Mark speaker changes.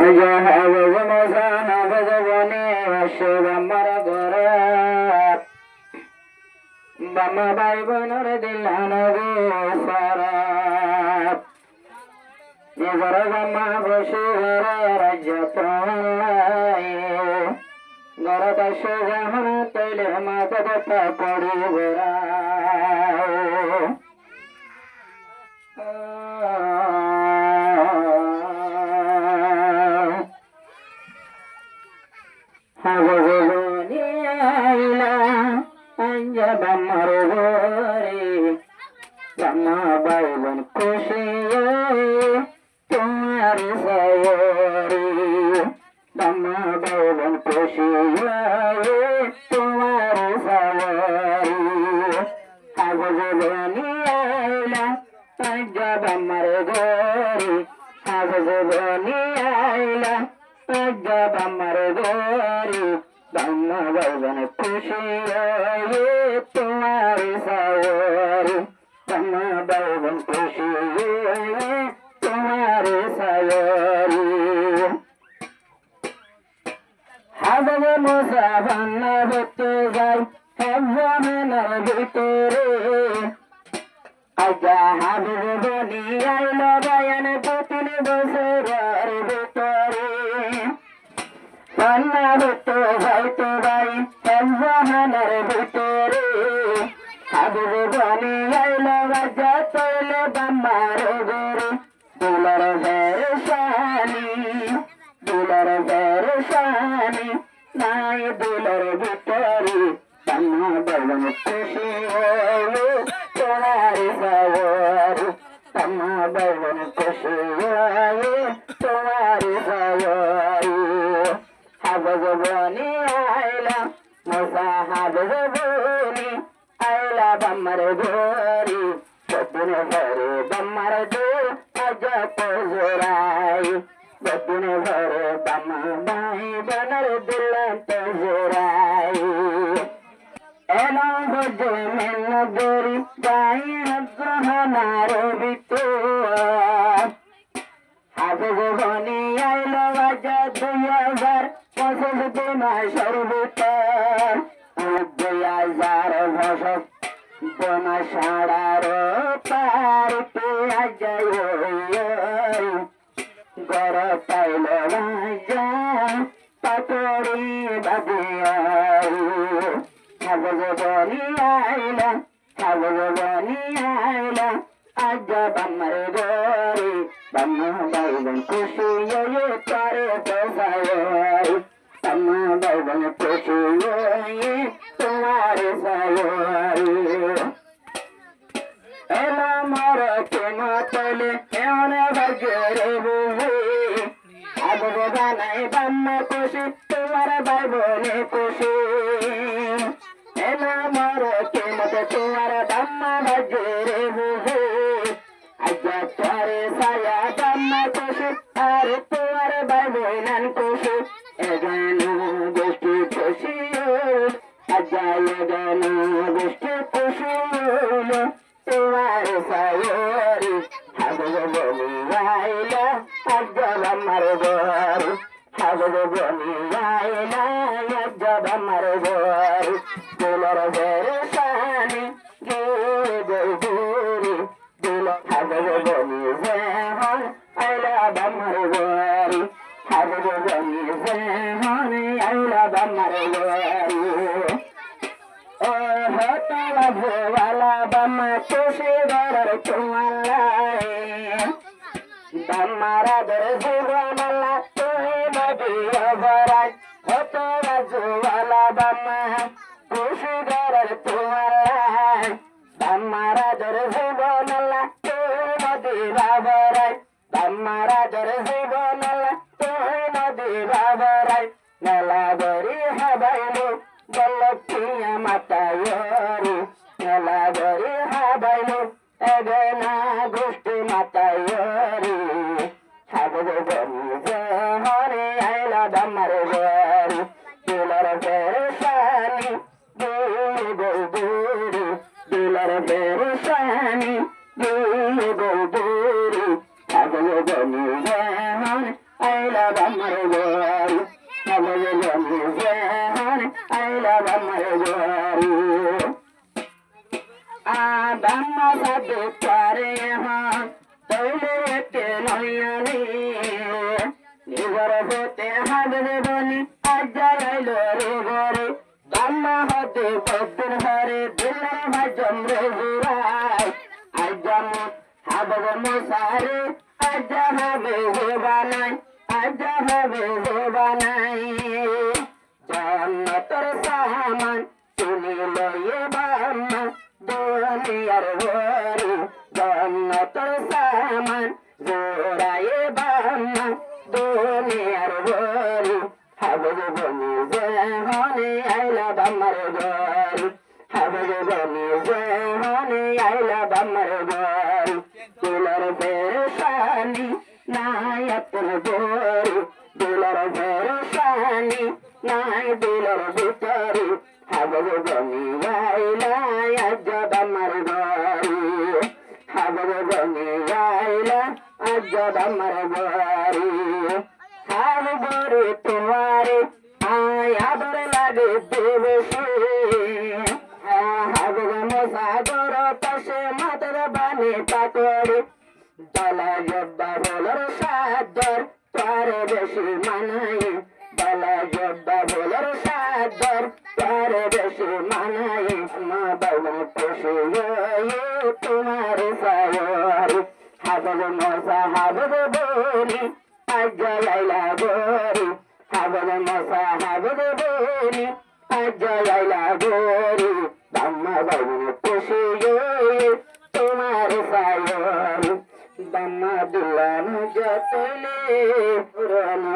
Speaker 1: হাফেজ মোসা হাফেজ বনে আসব আমার ঘরাত বাম্মা ভাই বোনের দিলান গো সারাত নিজর বাম্মা বসে ঘরে রাজ্য ত্রায় ঘরত আসে যখন তৈলে মাথা ব্যথা পড়ি বেড়ায় বাম্মার ঘরে বাম্মা ভাই বোন খুশি তোমার সওয়ারি বাম্মা ভাই বোন খুশি তোমার সওয়ারি হাফেজ বনি আইলা আজ্জা বাম্মার ঘরে হাফেজ বনি আইলা আজ্জা বাম্মার ঘরে বাম্মা ভাই বোন খুশি তোমার সওয়ারি বাম্মা ভাই বোন খুশি তোমার সওয়ারি হাফেজ মোসা বান্না হতে যাই হেমনের ভিতরে আজ্জা হাফেজ বনি আইল বয়ান 2-3 বছরের ভিতরে বান্না হতে যাইতে ভাই হেমনের ভিতরে হাফেজ বনি আইল রাজা তৈলে বাম্মার ঘরে দুলার বেরসানি নাই দুলার ভিতরে বাম্মা বলন খুশি তোমার সওয়ারি বাম্মা বলন খুশি তোমার সওয়ারি হাফেজ বনি আইলা মোসা হাফেজ বনি আইলা বাম্মার ঘরে বদিন ঘরে বাম্মার দূর আজত জোরাই বদিন ঘরে বাম্মা ভাই বোনের দিলান্ত জোরাই এলো গজে মেন গরি যাই গ্রহণার ভিতর হাফেজ বনি আইলো আজা 2025 মাসের ভিতর 2000 বছর বোনা সাড়ার পারিতে আজাই গর পাইল রাজা পাতড়ি বাদিয়াই হাফেজ বনি আইলা হাফেজ বনি আইলা আজ্জা বাম্মার ঘরে বাম্মা ভাই বোন খুশি করে সওয়ারি বাম্মা ভাই বোন খুশি তোমার সওয়ারি এলা মর কেমা তলে এমন ভাগ্যরে বুঝি হাফেজ বানাই বাম্মা খুশি তোমার ভাই বোনে খুশি এলা মর কেমত তোমার বাম্মা ভাগ্যরে বুঝি আজ্জা তোরে সায়া বাম্মা খুশি আর তোমার ভাই বোনান খুশি এগান গোষ্ঠী খুশি আজ্জা এগান গোষ্ঠী খুশি তোমার সওয়ারি হাফেজ বনি আইলা আজ্জা বাম্মার ঘরে হাফেজ বনি আইলা আজ্জা বাম্মার ঘরে দুলার বেরসানি গৌরি দুলার হাফেজ বনি যেহন আইলা বাম্মার ঘরে হাফেজ বনি যেহন আইলা বাম্মার ঘরে ও হতলা ভোলা বাম্মা খুশি ঘরের তোমালাই বাম্মারা ধরে জীবনালা তুই নদী অবরাই হতলা জোয়ালা বাম্মা খুশি ঘরের তোমালাই বাম্মারা ধরে জীবনালা তুই নদী অবরাই বাম্মারা ধরে জীবনালা তুই নদী অবরাই মেলা গরি হাবাইলো গল্লকিয়া মাতায়রি মেলা গরি হাবাইলো এগনা গোষ্ঠী মাতায়রি হাফেজ বনি যেহরে আইলা বাম্মার ঘরে দুলার বেরসানি দুলার বেরসানি হাফেজ বনি যেহরে আইলা love Amargori, I love Amargori. Adama Sabu Pareha, Tole Noyani, Never Hote Hadaboni, Ajay Lori, Dama Hate Potin Hare, Dilla Hajam Revurai, Ajam Hababamosare, Ajahabe Hobanai, Ajahabe Hobanai, Janatar Saman, Sunilo Yebama, Doni Arvori, Janatar Saman, Zora Yebama, Doni Arvori, Hababoni Zehoni, I love Amargori, Hababoni Zehoni, I love Amargori, Dular Vershani, Nayapur Gori, Dular Vershani, Nay Dular Vitari, Hababoni Vaila, Ajab Amargori, Hababoni Vaila, Ajab Amargori, Hababori Tumari, Ayabara Lade Devashi, Hababamosagoro Pashe Matara Bani Pakori, Dala Jobba Volar Sadar, Pare Beshi Manai, Dala Jobba Volar Sadar, Pare Beshi Manai, Ma Bavan Peshu Yo, Tumari Sayori, Habamosa Hababoni, Ajayla Gori, Habamosa Hababoni, Ajayla Gori, Dhamma Bavan Peshu Yo, Tumari Sayori, Dhamma Dulana Jatole, Purana